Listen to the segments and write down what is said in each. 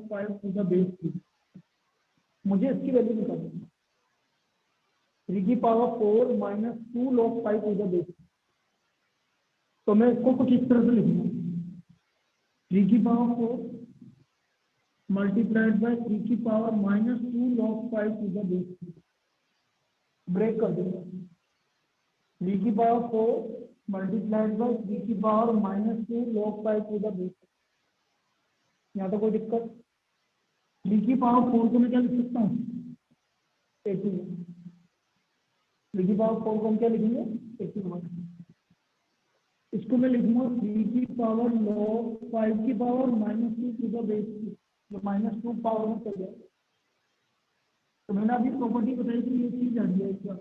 5 to the base 3। मुझे इसकी value निकालनी है, 3 की power 4 minus 2 log 5 to the base. तो मैं इसको कुछ इस तरह से लिखूंगा, 3 की पावर 4 मल्टीप्लाइड बाय 3 की power minus 2 log 5 to the base. Break कर दूंगा, 3 की पावर 4 मल्टीप्लाइड बाय 3 की power minus 2 log 5 to the base. यहाँ तो कोई दिक्कत? 3 की पावर 4 को मैं क्या लिख सकता हूँ, 81। 3 की पावर 4 को हम क्या लिखेंगे, 81। इसको मैं लिखूंगा 3 की पावर log 5 की power minus 2 to the base, जो माइनस 2 पावर में चल जाए। तो मैंने अभी प्रॉपर्टी बताई थी, ये चीज आ रही है इसका।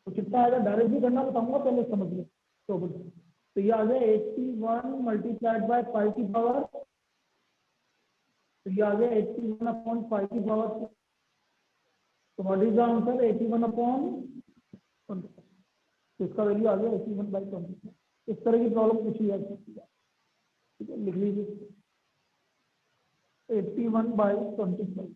तो कितना आएगा, डायरेक्ट भी करना बताऊंगा, पहले समझ लो प्रॉपर्टी। तो ये आ गया 81 मल्टीप्लाइड बाय 5 की पावर, तो ये आ गया 81 अपॉन 5 की पावर। तो what is the answer, 81 upon 20। तो इसका वैल्यू आ गया 81 बाई 20। इस तरह की प्रॉब्लम पूछी जा सकती है, ठीक है, लिख लीजिए 81 बाई 25।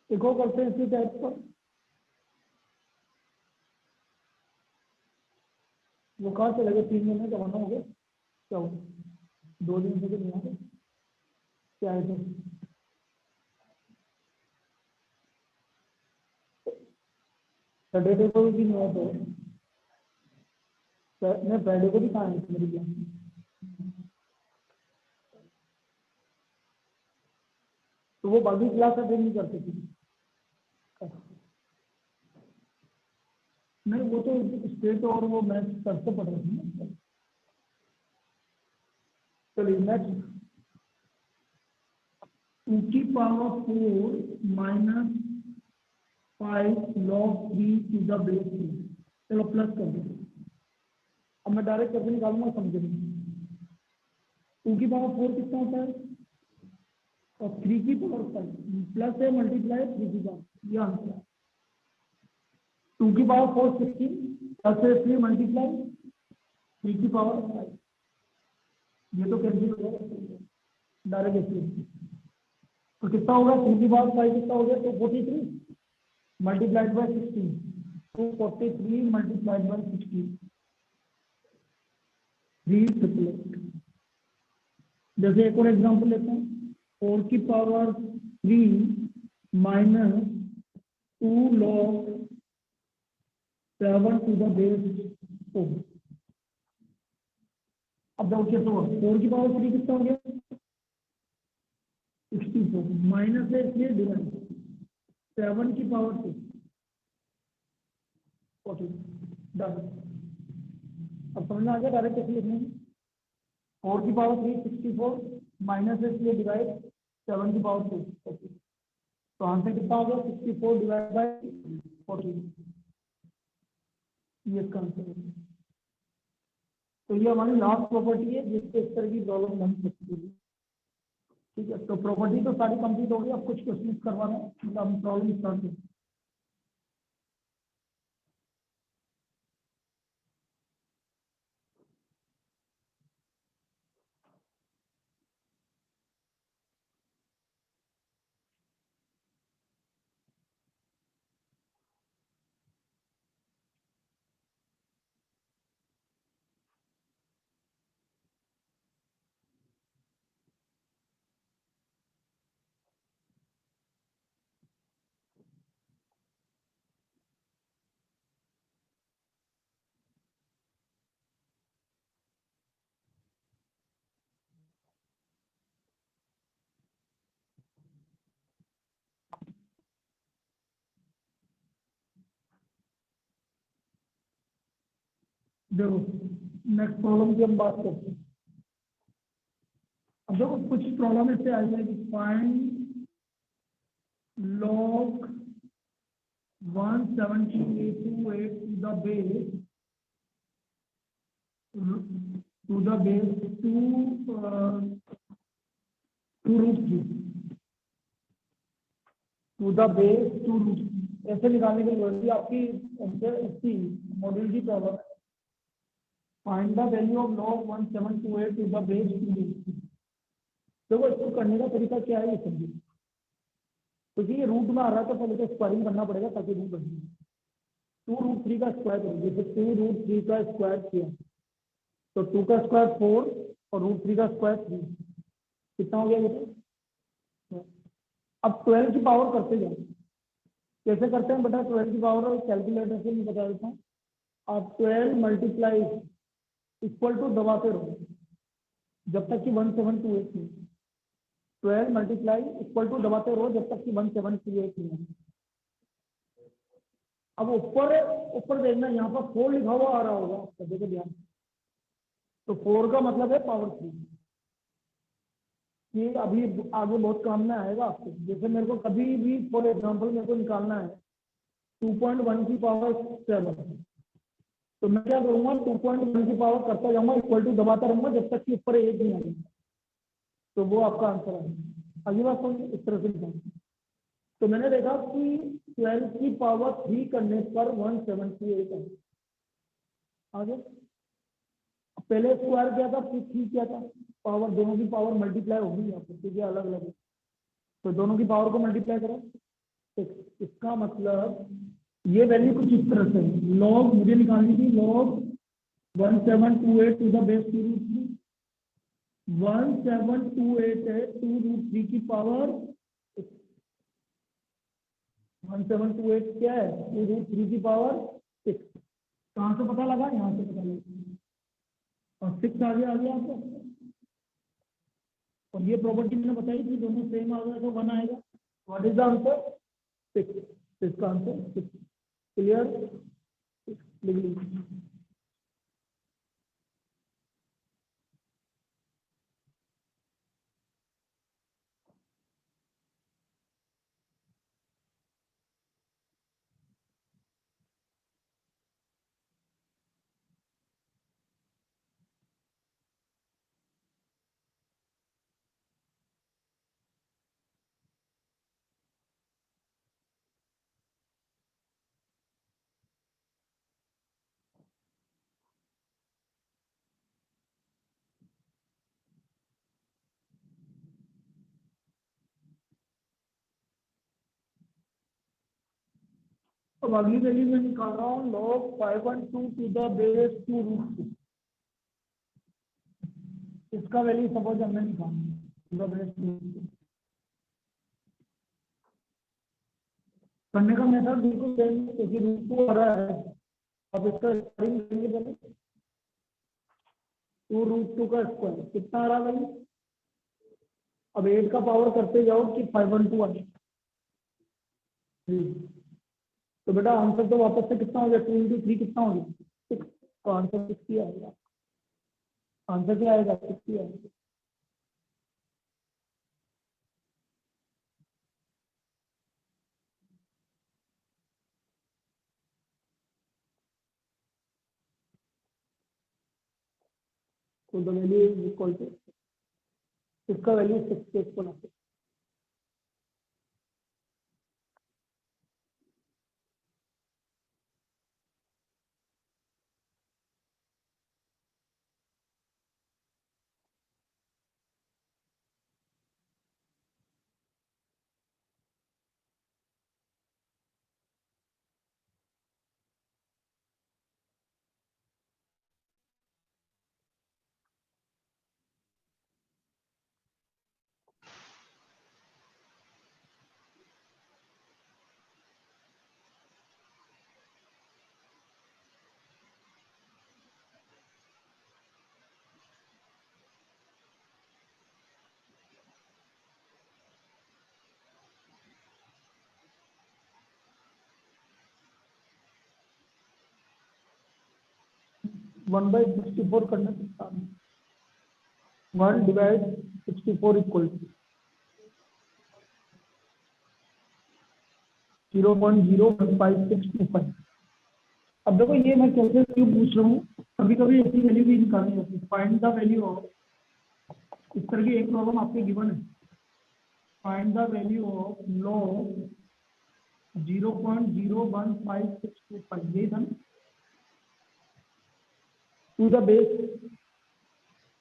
देखो करते हैं इसी टाइप पर। वो कहाँ चले गए, 3 महीने जमाना हो गया, क्या हो गया, 2 दिन से तो नहीं आ रहे, क्या है सर? सैटरडे को भी नहीं आता है, मैं फ्राइडे को भी कहाँ है मेरी क्लास में। तो वो बाकी क्लास अटेंड नहीं करते थे। नहीं, वो तो स्टेट और वो मैथ करते पढ़ रहे थे ना। चलिए नेक्स्ट, 2 की power 4 minus 5 log 3 to the base 3। चलो प्लस कर दो, अब मैं डायरेक्ट करके निकालूंगा, समझेंगे। 2 की पावर 4 कितना होता है, और 3 की पावर 5 प्लस है मल्टीप्लाई 3 की पावर, ये आंसर है। 2 की पावर 4 16 प्लस है 3 मल्टीप्लाई 3 की पावर 5, ये तो कैंसिल हो जाएगा डायरेक्ट ऐसे। तो कितना होगा, 3 की पावर 5 कितना हो गया, तो 43 मल्टीप्लाइड बाय 16, तो 43 मल्टीप्लाइड बाय 16, 388। जैसे एक और एग्जांपल लेते हैं, 4 की power 3 minus 2 log 7 to the base 4। अब देखो कैसे होगा, 4 की पावर 3 कितना हो गया, 64 माइनस है इसलिए डिवाइड, 7 की पावर 2 40 डन। अब समझ में आ गया डायरेक्ट कैसे लिखने में। 4 की पावर 3 64 माइनस है इसलिए डिवाइड 7 की पावर 2 40। तो आंसर कितना हो गया, 64 डिवाइड बाय 40, ये इसका आंसर है। तो ये हमारी लास्ट प्रॉपर्टी है जिससे इस तरह की प्रॉब्लम बन सकती है। ठीक है, तो प्रॉपर्टी तो सारी कंप्लीट हो गई, अब कुछ क्वेश्चन करवाना है, मतलब हम प्रॉब्लम स्टार्ट करें। देखो नेक्स्ट प्रॉब्लम की हम बात करते हैं। अब देखो कुछ प्रॉब्लम इससे आ जाएगी, find log 178 to the base to root 3 to the base 2 root 3 ऐसे निकालने की जरूरत है आपकी। इसकी मॉड्यूल की प्रॉब्लम है, find the value of log 1728 to the base 2 root 3। देखो इसको करने का तरीका क्या है ये समझिए, क्योंकि ये रूट में आ रहा है तो पहले तो स्क्वायरिंग करना पड़ेगा ताकि रूट बन जाए। 2 रूट 3 का स्क्वायर करेंगे, जैसे 2 रूट 3 का स्क्वायर किया तो 2 का स्क्वायर 4 और रूट 3 का स्क्वायर 3, कितना हो गया बेटा। अब 12 की पावर करते जाओ, कैसे करते हैं बेटा 12 की पावर, कैलकुलेटर से मैं बता देता हूँ। आप 12 मल्टीप्लाई इक्वल टू दबाते रहो जब तक कि 1728 नहीं। 12 मल्टीप्लाई इक्वल टू दबाते रहो जब तक कि 1728 नहीं। अब ऊपर ऊपर देखना, यहाँ पर 4 लिखा हुआ आ रहा होगा आपका, देखो ध्यान। तो 4 का मतलब है पावर 3। ये अभी आगे बहुत काम में आएगा आपको। जैसे मेरे को कभी भी फॉर एग्जांपल मेरे को निकालना है 2.1 की पावर 7, तो मैं क्या करूंगा 2.1 की पावर करता जाऊंगा, इक्वल टू दबाता रहूंगा जब तक कि ऊपर 1 नहीं आ जाए, तो वो आपका आंसर है। अगली बात समझ, इस तरह से निकालना। तो मैंने देखा कि 12 की पावर 3 करने पर 178 है। आगे पहले स्क्वायर किया था फिर 3 किया था, पावर दोनों की पावर मल्टीप्लाई होगी यहाँ पर क्योंकि अलग अलग है, तो दोनों की पावर को मल्टीप्लाई करो। इसका मतलब ये वैल्यू कुछ इस तरह से है। लॉग मुझे निकालनी थी, log 1728 to the base 2 root 3। 1728 है 2 रूट 3 की पावर 1728 क्या है 2 रूट 3 की पावर 6। कहाँ से पता लगा, यहाँ से पता लगा, और 6 आगे आ गया आपको। और ये प्रॉपर्टी मैंने बताई थी, दोनों सेम आ गया तो 1 आएगा। What is the answer 6। इसका आंसर 6। क्लियर, लिख लीजिए। अब अगली वैल्यू में निकाल रहा हूँ log 512 to the base 2 root 2। इसका वैल्यू सपोज हमने निकालना टू द बेस 2 रूट 2। करने का मेथड बिल्कुल सेम है क्योंकि रूट 2 आ रहा है। अब इसका स्क्वायरिंग करेंगे पहले, 2 रूट 2 का स्क्वायर कितना आ रहा है भाई। अब 8 का पावर करते जाओ कि 512 आ जाए। तो बेटा आंसर तो वापस से कितना हो गया, 2 इंटू 3 कितना हो गया 6। तो आंसर 60 आएगा। आंसर क्या आएगा 60 आएगा। तो the value is equal to, इसका वैल्यू 6 इक्वल आता है। 1/64 करने से 1/64 इक्वल 0.015625। अब देखो ये मैं कैसे क्यों पूछ रहा हूँ, कभी कभी ऐसी वैल्यू भी निकालनी होती है। फाइंड द वैल्यू ऑफ, इस तरह की एक प्रॉब्लम आपके गिवन है, find the value of log 0.015625, यही था ना, टू द बेस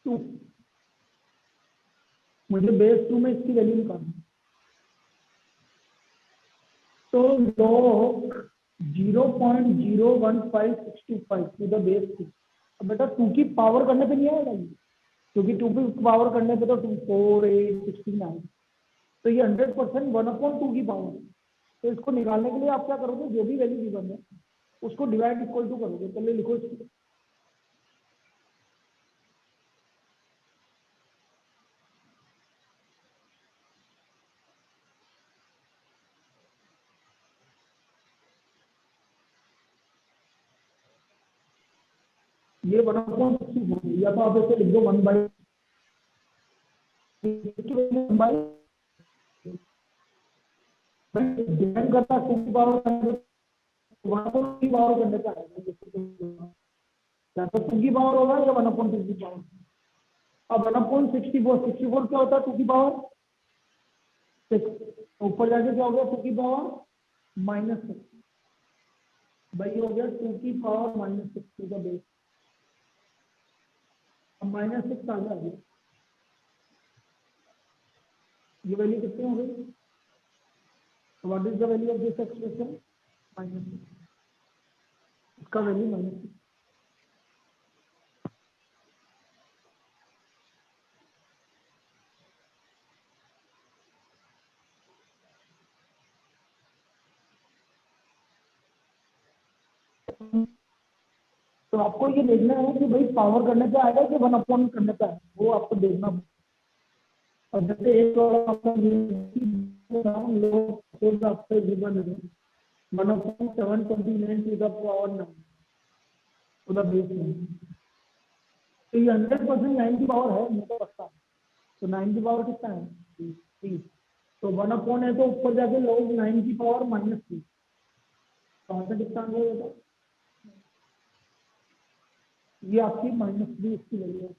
2, मुझे बेस 2 में इसकी वैल्यू निकालनी। तो लॉग 0.015625 टू द बेस 2, अब बेटा 2 की पावर करने पे नहीं आएगा ये, क्योंकि 2 की पावर करने पे तो 2 4 8 16 आएगा, तो ये 100% 1/2 की पावर है। तो इसको निकालने के लिए आप क्या करोगे, जो भी वैल्यू गिवन है उसको डिवाइड इक्वल टू करोगे। पहले लिखो इसको, ये 1/64 या तो आप ऐसे लिख दो 1/, डिपेंड करता है 2 की पावर करने पे, 1/2 की पावर करने पे आएगा, या तो 2 की पावर होगा या 1/2 की पावर। अब 1/64 क्या होता है, 2 की पावर 6, ऊपर जाके क्या हो गया 2 की पावर -6, भाई हो गया 2 की पावर -6 टू द बेस। अब -6 आ गया, ये वैल्यू कितनी हो गई, what is the value of this expression, -6, इसका वैल्यू -6। तो आपको ये देखना है कि भाई पावर करने पे आएगा कि 1/, करने पे आएगा, वो आपको देखना। और जैसे एक आपका लोग आपसे गिवन है 1/729 to the power 9 to the base 9, तो ये 100% 9 की पावर है, मुझे पता है। तो 9 की पावर कितना है 3, तो 1/, है तो ऊपर जाके लोग 9 की पावर -3, कहाँ से कितना आ गया, ये आपकी -3 इसकी वैल्यू है।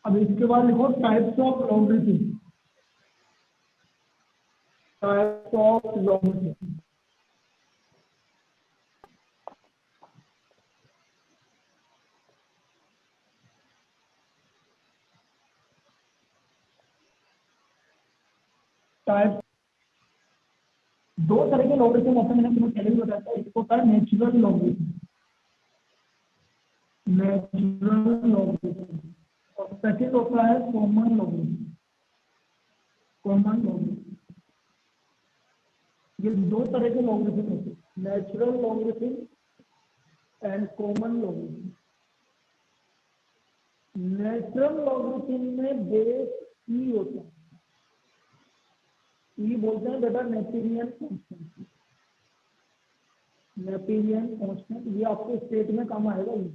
अब इसके बाद लिखो types of logarithm, types of logarithm. Type, दो तरह के लॉगरिथम होते हैं, मैंने तुम्हें पहले भी बताया था। एक होता है नेचुरल लॉगरिथम, नेचुरल लॉगरिथम, और सेकंड होता है कॉमन लॉगरिथम, कॉमन लॉगरिथम। ये दो तरह के लॉगरिथम होते हैं, natural logarithm and common logarithm. Natural logarithm में बेस ई होता है, ई बोलते हैं बेटा नेपेरियन कांस्टेंट, नेपेरियन कांस्टेंट। ये आपको स्टेट में काम आएगा, ये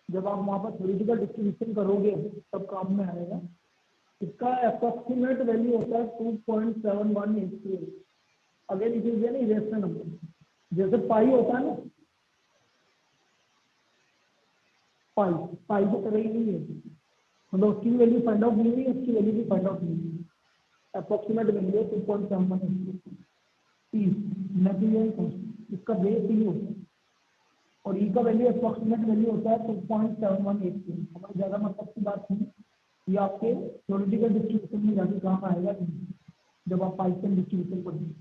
जब आप वहां पर थ्योरेटिकल डिस्ट्रीब्यूशन करोगे तब काम में आएगा। इसका अप्रोक्सीमेट वैल्यू होता है 2.7183। Again it is an irrational number, जैसे पाई होता है ना, पाई पाई की तरह ही नहीं है, मतलब उसकी वैल्यू फाइंड आउट नहीं हुई, उसकी वैल्यू भी फाइंड आउट नहीं हुई। अप्रोक्सीमेट वैल्यू है 2.7183, नेपेरियन कांस्टेंट, इसका बेस ही होता है, और ई का वैल्यू अप्रोक्सीमेट वैल्यू होता है 2.7183। हमारी ज्यादा मतलब की बात नहीं, ये आपके थ्योरेटिकल डिस्ट्रीब्यूशन में जाके काम आएगा जब आप पाइथन डिस्ट्रीब्यूशन पढ़ेंगे।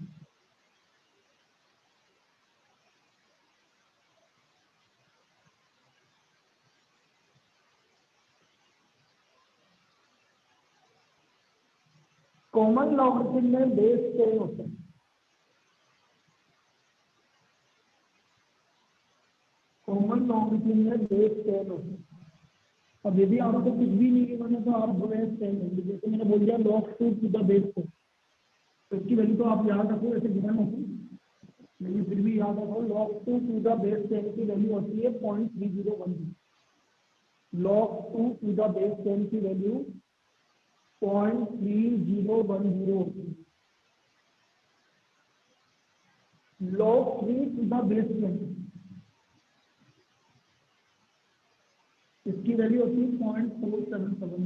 कॉमन लॉगरिथम में बेस 10 होता है। कॉमन लॉगरिथम में बेस 10 होता है। अब यदि आपको कुछ भी नहीं गिवन है तो आप बेस 10 लेंगे। जैसे मैंने बोल दिया log 2 to the base 10, तो इसकी वैल्यू तो आप याद रखो, ऐसे गिवन होती, लेकिन फिर भी याद रखो log 2 to the base 10 की वैल्यू होती है 0.3010। log 2 to the base 10 की वैल्यू 0.3010 होती है। log 3 to the base 10 इसकी वैल्यू होती है 0.477।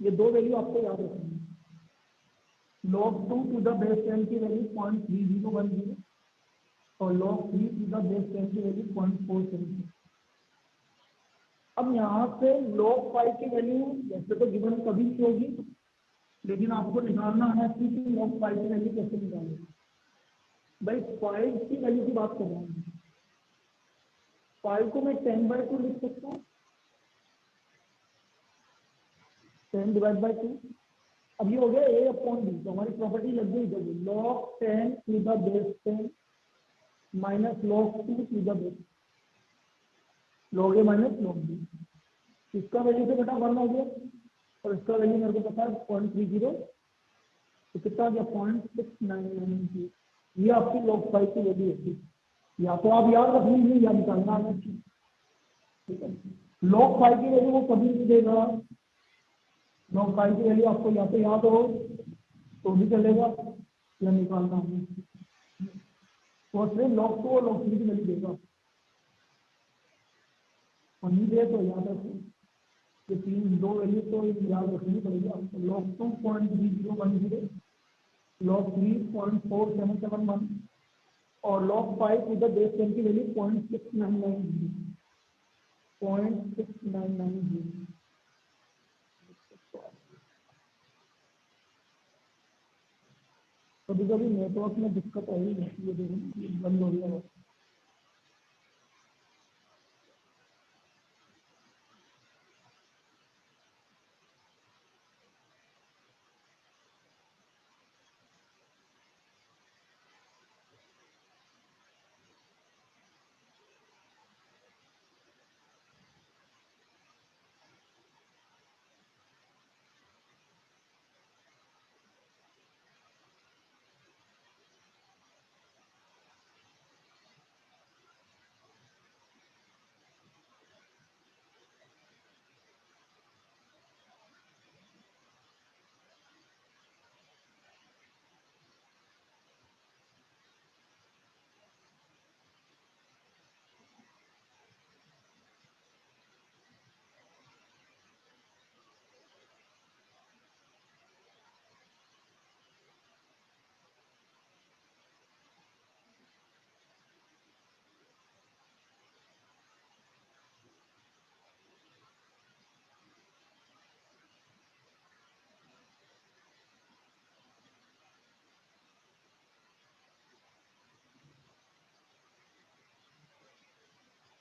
ये दो वैल्यू आपको याद रखनी है। log 2 to the base 10 की वैल्यू 0.3010 और log 3 to the base 10 की वैल्यू 0.477। अब यहाँ से log 5 की वैल्यू वैसे तो गिवन कभी नहीं होगी, लेकिन आपको निकालना है कि log 5 की वैल्यू कैसे निकालें। भाई 5 की वैल्यू की बात कर रहा हूँ। 5 को मैं 10/2 लिख सकता हूँ, 10/2। अब ये हो गया a/b, तो हमारी प्रॉपर्टी लग गई इधर। log 10 to the base 10 minus log 2 to the base, log a minus log b। इसका वैल्यू से बेटा 1 हो गया और इसका वैल्यू मेरे को पता है 0.30, तो कितना आ गया 0.699। ये आपकी log 5 की वैल्यू होती, या तो आप याद रख लीजिए या निकालना है, ठीक है। log 5 की वैल्यू वो कभी नहीं देगा। log 5 की वैल्यू आपको या तो याद हो तो भी चलेगा या निकालना है, तो सिर्फ log 2 और log 3 की वैल्यू देगा। और नहीं दे तो याद रखो, ये तीन दो वैल्यू तो याद रखनी पड़ेगी आपको। log 2 0.3010, log 3 0.4771 और log 5 to the base 10 की वैल्यू 0.6990। 0.6990। कभी कभी नेटवर्क में दिक्कत आई है, ये देखो बंद हो गया।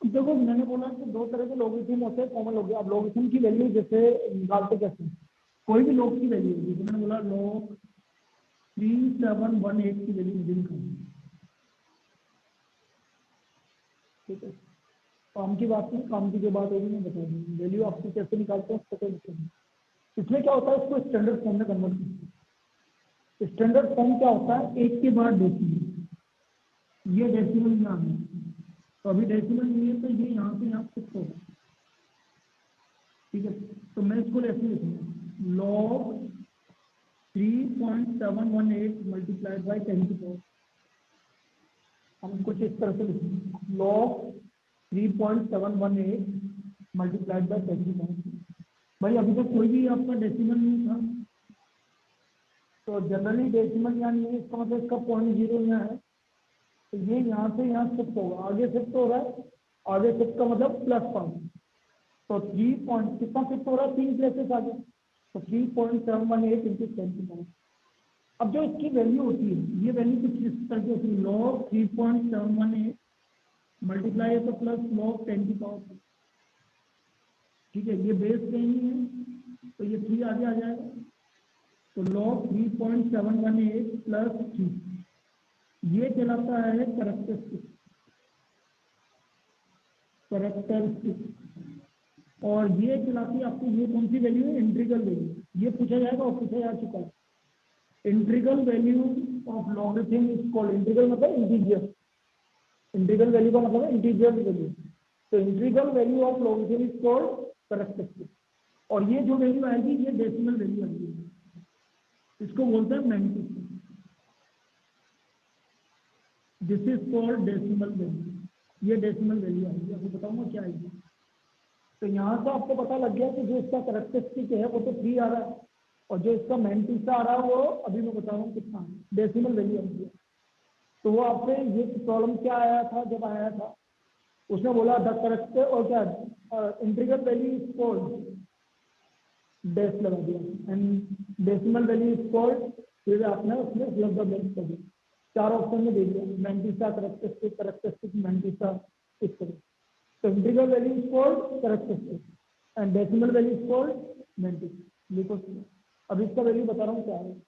देखो मैंने बोला कि दो तरह के लॉगरिथम होते हैं, कॉमन लॉग। अब लॉगरिथम की वैल्यू जैसे निकालते कैसे, कोई भी लॉग की वैल्यू, जैसे मैंने बोला log 3718 की वैल्यू मुझे निकालनी, ठीक है। काम की बात नहीं, काम की जो बात होगी मैं बता दूंगी। वैल्यू आपको कैसे निकालते हैं उसको कोई दिक्कत नहीं। इसमें क्या होता है, इसको स्टैंडर्ड फॉर्म में कन्वर्ट करते हैं। स्टैंडर्ड फॉर्म क्या होता है, एक के बाद डेसिमल, ये डेसिमल में आना है। तो अभी डेसिमल नहीं है तो ये यहाँ से यहाँ शिफ्ट होगा, ठीक है। तो मैं इसको ऐसे लिखूंगा log 3.718 मल्टीप्लाइड बाई 10 की पावर, हम कुछ इस तरह से लिखेंगे log 3.718 मल्टीप्लाइड बाई 10 की पावर। भाई अभी तक कोई भी आपका डेसिमल नहीं था, तो जनरली डेसिमल यहाँ नहीं है, इसका मतलब इसका 0.0 यहाँ है, तो ये यहाँ से यहाँ शिफ्ट होगा, आगे शिफ्ट हो रहा है, आगे शिफ्ट का मतलब +5, तो 3 पॉइंट कितना शिफ्ट हो रहा है, 3 प्लेसेस आगे, तो 3.718 इंटू 10 की पावर। अब जो इसकी वैल्यू होती है, ये वैल्यू कुछ इस तरह की होती है, log 3.718 मल्टीप्लाई है तो प्लस log 10 की पावर, ठीक है। ये बेस नहीं है तो ये 3 आगे आ जाएगा, तो log 3.718 प्लस 3 ये कहलाता है करेक्टरिस्टिक, और ये कहलाती है आपको, ये कौन सी वैल्यू है, इंटीग्रल वैल्यू। ये पूछा जाएगा और पूछा जा चुका है। Integral value of logarithm is called, integral मतलब इंटीजर, इंटीग्रल वैल्यू का मतलब है इंटीजर वैल्यू। तो integral value of logarithm is called characteristic, और ये जो वैल्यू आएगी ये डेसिमल वैल्यू आएगी, इसको बोलते हैं magnitude. This is called decimal value, ये डेसिमल वैल्यू आएगी। आपको बताऊंगा क्या आएगी। तो यहाँ से आपको पता लग गया कि जो इसका करेक्टरिस्टिक है वो तो 3 आ रहा है, और जो इसका मैग्नीट्यूड आ रहा है वो अभी मैं बता रहा हूँ कितना डेसिमल वैल्यू आएगी। तो वो आपसे ये प्रॉब्लम क्या आया था, जब आया था उसने बोला द करेक्ट और क्या इंटीग्रल वैल्यू इज कॉल्ड, डेस लगा दिया, and decimal value is called, फिर आपने उसमें उपलब्ध कर दिया, 4 ऑप्शन में दे दिया, मैग्नीट्यूड करेक्टरिस्टिक, करेक्टरिस्टिक मैग्नीट्यूड, इस तरह। तो integral value is called characteristic and decimal value is called magnitude. लिखो, अब इसका वैल्यू बता रहा हूँ क्या है।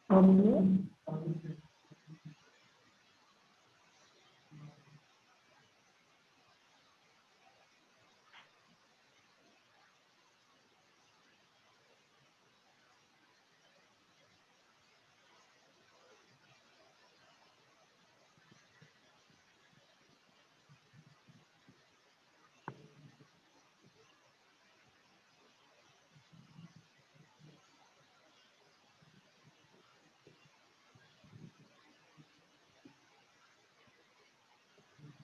हमने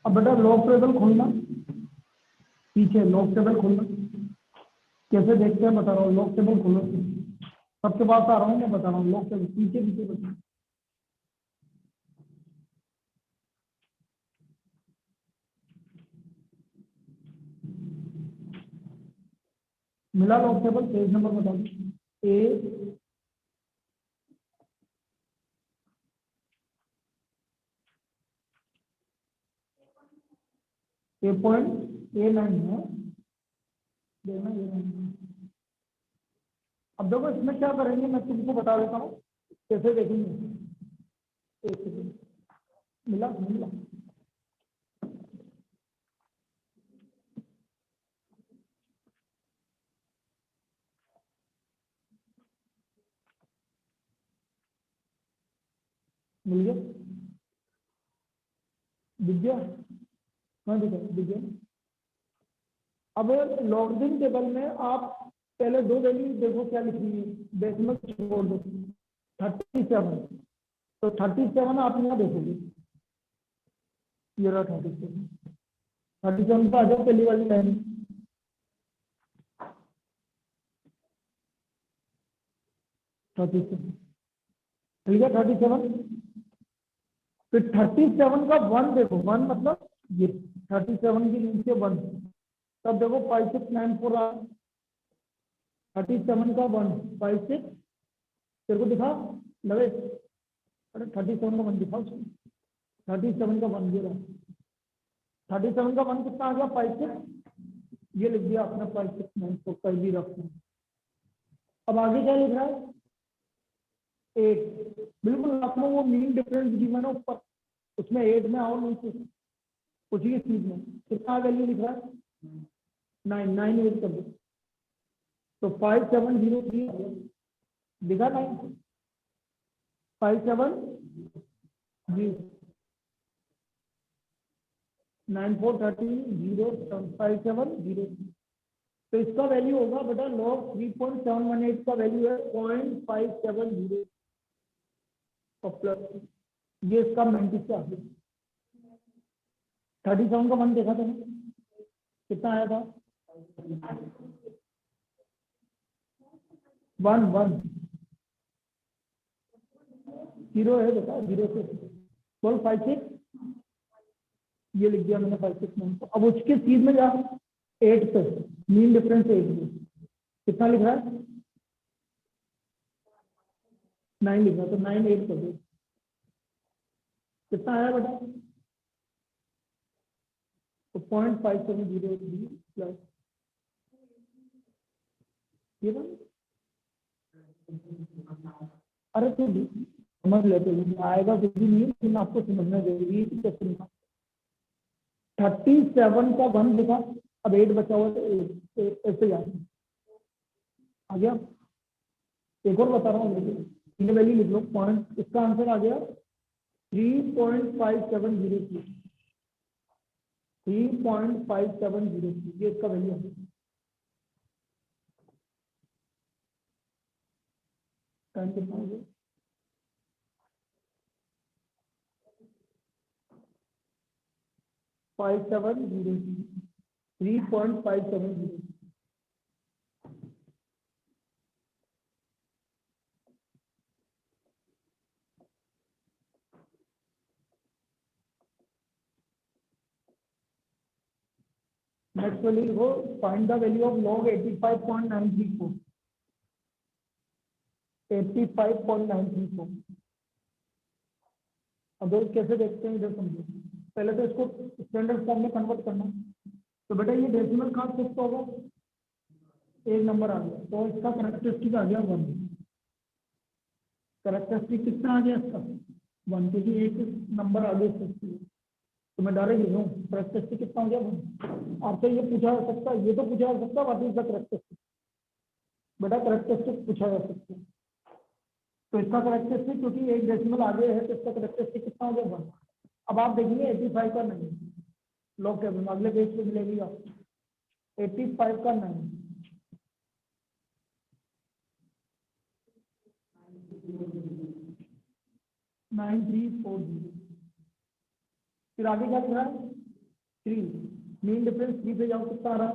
अब बेटा लॉग टेबल खोलना, पीछे लॉग टेबल खोलना, कैसे देखते हैं बता रहा हूँ। लॉग टेबल खोलो, सबके पास आ रहा हूँ मैं, बता रहा हूँ। लॉग टेबल पीछे पीछे बता, मिला लॉग टेबल, पेज नंबर बता दो। A.A9 है, देखना A9। अब देखो इसमें क्या करेंगे, मैं तुमको बता देता हूँ कैसे देखेंगे। एक सेकंड, मिला मिला, मिल गया, दिख गया, हाँ दिख गया। अब लॉगरिथम टेबल में आप पहले 2 वैल्यू देखो क्या लिखनी है, डेसिमल छोड़ दो, 37। तो 37 आप यहाँ देखोगे, ये रहा 37 का आ जाओ पहली वाली लाइन, ठीक है 37। फिर 37 का 1 देखो, 1 मतलब ये 37 के नीचे 1, तब देखो 5694 आ, 37 का 1 56, तेरे को दिखा लगे, अरे 37 का 1 दिखा उसको, 37 का 1 ये रहा, 37 का 1 कितना आ गया 56, ये लिख दिया आपने 5694 कर भी रखना। अब आगे क्या लिख रहा है 8, बिल्कुल आपने वो मीन डिफरेंस गिवन है ऊपर, उसमें 8 में आओ नीचे उसी की चीज में कितना वैल्यू लिख रहा है 9, 9 8 कर दो, तो 5703 दिखा 9, 57 9430 तो इसका वैल्यू होगा बेटा लॉग 3.718 का वैल्यू है 0.570 और प्लस ये इसका 97 37 का 1 देखा था कितना आया था 1 1 जीरो है बेटा, जीरो से बोल 5 6, ये लिख दिया मैंने 5 6 9। अब उसके चीज में जा 8 पे, मीन डिफरेंस 8 में कितना लिख रहा है? 9 लिख रहा है, तो 9 8 कर दो, कितना आया बेटा? तो 0.5703 प्लस ये ना, अरे तो समझ लेते हैं, आएगा कुछ भी नहीं, लेकिन आपको समझना जरूरी है कि कैसे 37 का 1 लिखा, अब 8 बचा हुआ तो ऐसे आ गया। एक और बता रहा हूँ, लेकिन वैल्यू लिख लो, पॉइंट, इसका आंसर आ गया 3.5703, 3.5703, ये इसका वैल्यू है। टाइम कितना हो गया? 5703, 3.570। नेक्स्ट वैल्यू लिखो, find the value of log 85.934, 85.934। अब कैसे देखते हैं इधर समझो, पहले तो इसको स्टैंडर्ड फॉर्म में कन्वर्ट करना। तो बेटा ये डेसिमल कहाँ शिफ्ट होगा? एक नंबर आ गया, तो इसका कैरेक्टरिस्टिक आ गया 1। कैरेक्टरिस्टिक कितना आ गया इसका? 1, क्योंकि एक नंबर आगे शिफ्ट हुआ। तो मैं डायरेक्ट लिखूँ कैरेक्टरिस्टिक कितना हो गया 1। आपसे ये पूछा जा सकता है, ये तो पूछा जा सकता है व्हाट इज द कैरेक्टरिस्टिक, बेटा कैरेक्टरिस्टिक पूछा जा सकता है। तो इसका कैरेक्टरिस्टिक, क्योंकि एक डेसिमल आगे है, तो इसका कैरेक्टरिस्टिक कितना हो गया 1। अब आप देखिए 85 का नहीं, लॉग टेबल में अगले पेज पे मिलेगी आपको 85 का नहीं, 9340। फिर आगे क्या लिख रहा है? 3, मीन डिफरेंस 3 पे जाओ, कितना आ रहा है?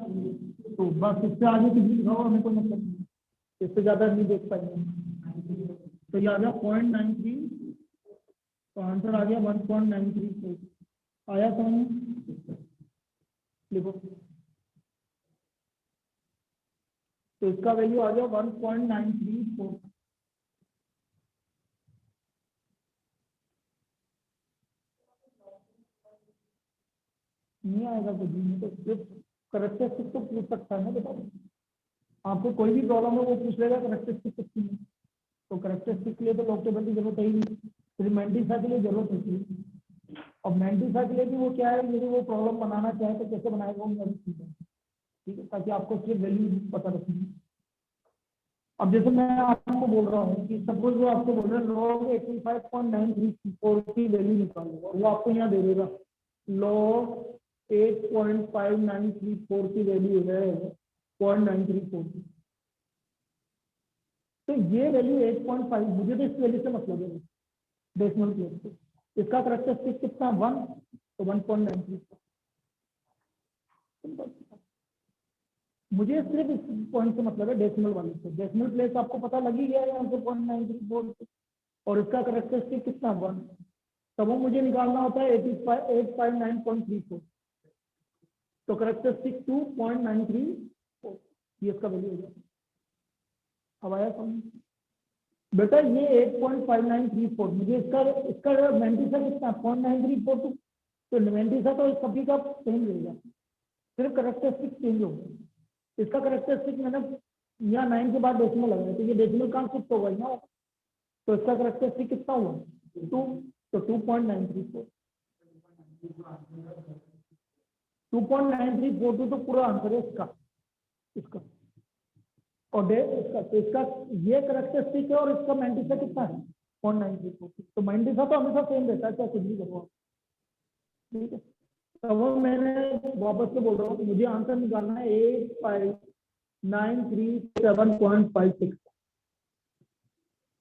तो बस इससे आगे कुछ भी लिखा हो हमें कोई मतलब नहीं, इससे ज्यादा नहीं देख पाएंगे। तो ये आ गया 0.93, तो आंसर आ गया 1.934। आया समझ? लिखो, तो इसका वैल्यू आ गया 1.934। नहीं आएगा कुछ भी, तो सिर्फ करेक्टरिस्टिक तो पूछ सकता है ना बेटा, आपको कोई भी प्रॉब्लम है वो पूछ लेगा करेक्टरिस्टिक कितनी है। तो करेक्टरिस्टिक के लिए तो लॉग टेबल की जरूरत है ही नहीं, सिर्फ मेंटिसा के लिए जरूरत होती है। अब मेंटिसा के लिए भी वो क्या है, यदि वो प्रॉब्लम बनाना चाहे तो कैसे बनाएगा वो मैं भी सीखा, ठीक है, ताकि आपको सिर्फ वैल्यू पता रखेगी। अब जैसे मैं आपको बोल रहा हूँ कि सपोज वो आपको बोल रहे हैं लॉग 85.934 की वैल्यू निकालो, और वो आपको यहाँ दे देगा लॉग 8.5934 की वैल्यू है 0.934। तो ये वैल्यू 8.5, मुझे तो इस वैल्यू से मतलब है डेसिमल प्लेस पे, इसका करेक्टरिस्टिक कितना 1, तो 1.934। मुझे सिर्फ इस पॉइंट से मतलब है डेसिमल वाले से, डेसिमल प्लेस आपको पता लग ही गया है यहाँ से 0.934, और इसका करेक्टरिस्टिक कितना 1, तब वो मुझे निकालना होता है 859.34, तो करेक्टरिस्टिक 2.934, ये इसका वैल्यू हो जाएगा। अब आया समझ बेटा, ये 8.5934, मुझे इसका इसका मेंटिसा कितना 0.934, तो मेंटिसा तो सभी का सेम रहेगा, सिर्फ करेक्टरिस्टिक चेंज होगा। इसका करेक्टरिस्टिक मैंने यहाँ 9 के बाद डेसिमल लगाया, तो ये डेसिमल कहाँ शिफ्ट होगा यहाँ, तो इसका करेक्टरिस्टिक कितना हुआ 2, तो 2.934, 2.9342 तो पूरा आंसर है इसका, इसका और इसका, तो इसका ये करेक्टरिस्टिक है, और इसका मेंटिसा कितना है 0.934, तो मेंटिसा तो हमेशा सेम रहता है चाहे कुछ भी करो, ठीक है। तो वो मैंने वापस से बोल रहा हूँ, मुझे आंसर निकालना है 85937.56,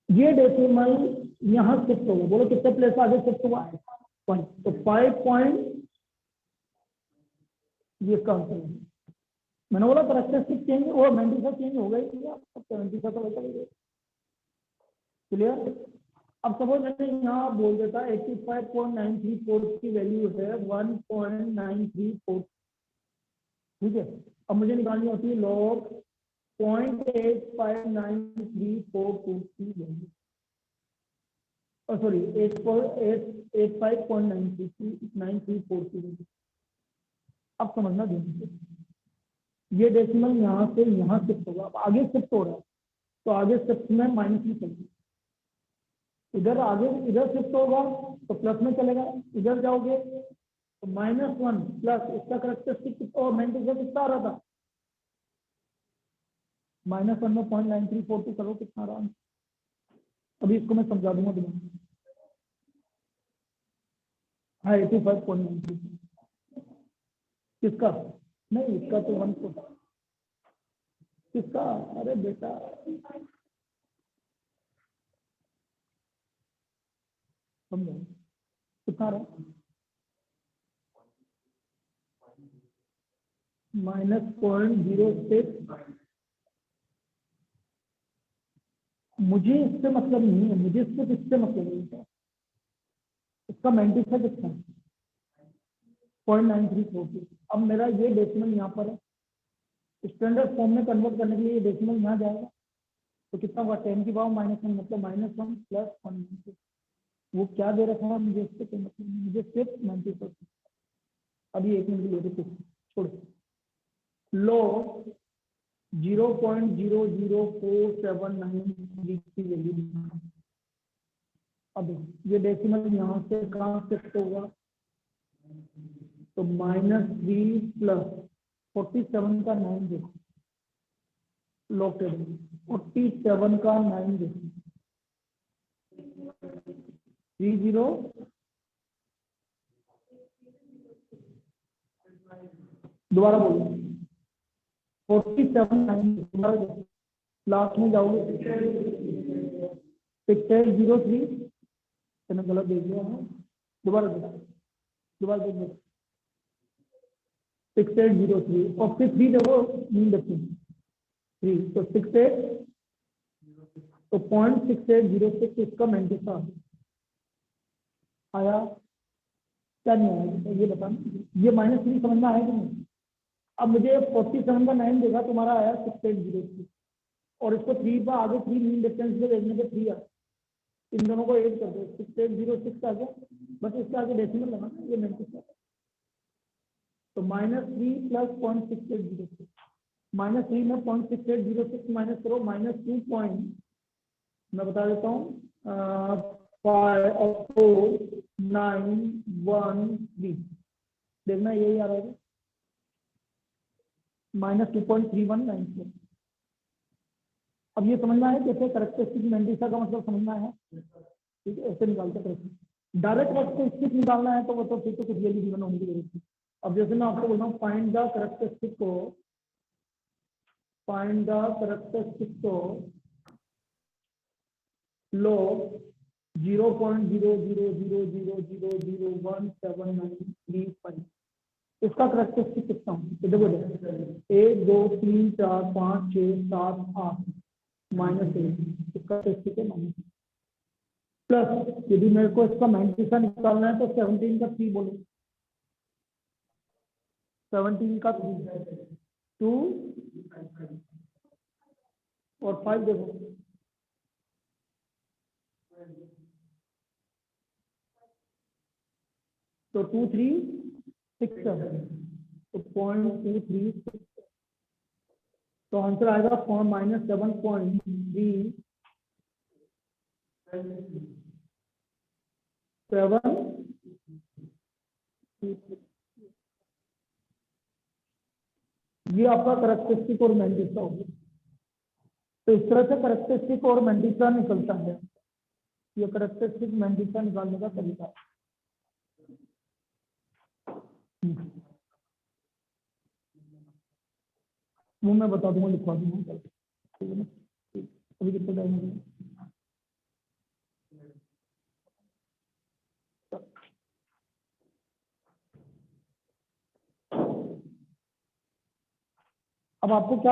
ये डेसिमल यहाँ शिफ्ट होगा, बोलो कितने प्लेस आगे शिफ्ट हुआ है 1, तो 5 पॉइंट, ये इसका आंसर है। मैंने बोला करेक्टरिस्टिक चेंज, वो मेंटिसा चेंज हो गई, 70 का तो वैसा ही क्लियर। अब सपोज मैंने यहाँ बोल देता 85.934 की वैल्यू है 1.934, ठीक है। अब मुझे निकालनी होती है लॉग 0.859342 की वैल्यू, सॉरी 85.934 की वैल्यू। अब समझना ध्यान, ये डेसिमल यहाँ से यहाँ शिफ्ट होगा, अब आगे शिफ्ट हो रहा है तो आगे शिफ्ट में माइनस में चलेगा, इधर आगे इधर शिफ्ट होगा तो प्लस में चलेगा, इधर जाओगे तो -1 प्लस इसका करेक्टरिस्टिक और मैंटिसा कितना आ रहा था, -1 में 0.9342 करो कितना रहा। अभी इसको मैं समझा दूंगा तुम्हें। हाँ 85.93 किसका, नहीं इसका तो 1 किसका, अरे बेटा समझो कितना रहा, -0.06। मुझे इससे मतलब नहीं है, मुझे सिर्फ इससे मतलब है, इसका मैंटिसा कितना है 0.9342। अब मेरा ये डेसिमल यहाँ पर है, स्टैंडर्ड फॉर्म में कन्वर्ट करने के लिए ये डेसिमल यहाँ जाएगा तो कितना हुआ 10 की पावर -1 मतलब -1 प्लस 1। वो क्या दे रखा है मुझे इससे कोई मतलब नहीं, मुझे सिर्फ 90%। अभी 1 मिनट ले रहे छोड़ लो 0.00479 की वैल्यू। अब ये डेसिमल यहाँ से कहाँ शिफ्ट होगा तो -3 प्लस 47 का 9 देखो, लॉग 47 का 9 देखो 30 दोबारा बोलो 47 9 लास्ट में जाओगे 6803, मैंने गलत देख लिया है, दोबारा देख 6803 और फिर 3 देखो मीन देखो 3 तो 68 तो 0.6806 इसका मैंटिसा आया, क्या नहीं आया ये बताना, ये -3 समझना है कि नहीं। अब मुझे 47 का 9 देखा तुम्हारा आया 6803 और इसको 3 पर आगे 3 मीन डिस्टेंस में देखने पे 3 आया, इन दोनों को ऐड कर दो 6806 आ गया, बस इसके आगे डेसिमल लगाना ये मैंटिसा। तो -3 प्लस 0.6806 -3 में 0.6806 माइनस करो -2 पॉइंट मैं बता देता हूँ 54913 देखना यही आ रहा है -2.3194। अब ये समझना है कैसे करेक्टरिस्टिक मैंटिसा का मतलब समझना है, ठीक है ऐसे निकालते करेक्ट डायरेक्ट करेक्टरिस्टिक निकालना है तो वो तो फिर तो कुछ ये भी जीवन होने की जरूरत है। अब जैसे मैं आपको बोल रहा हूँ फाइंड द करेक्टरिस्टिक को लो 0.0000017935 इसका करेक्टरिस्टिक कितना तो देखो 1 2 3 4 5 6 7 8 -1 इसका करेक्टरिस्टिक है -1 प्लस यदि मेरे को इसका मैंटिसा निकालना है तो 17 का 3 बोलो 17 का 3 2 और 5 देखो तो 2367 तो 0.236 तो आंसर आएगा -7.3 7 ये आपका करेक्टरिस्टिक और मैंटिसा होगा। तो इस तरह से करेक्टरिस्टिक और मैंटिसा निकलता है, ये करेक्टरिस्टिक मैंटिसा निकालने का तरीका है। वो मैं बता दूंगा लिखवा दूंगा, ठीक है ना। अभी कितना टाइम हो गया, अब आपको क्या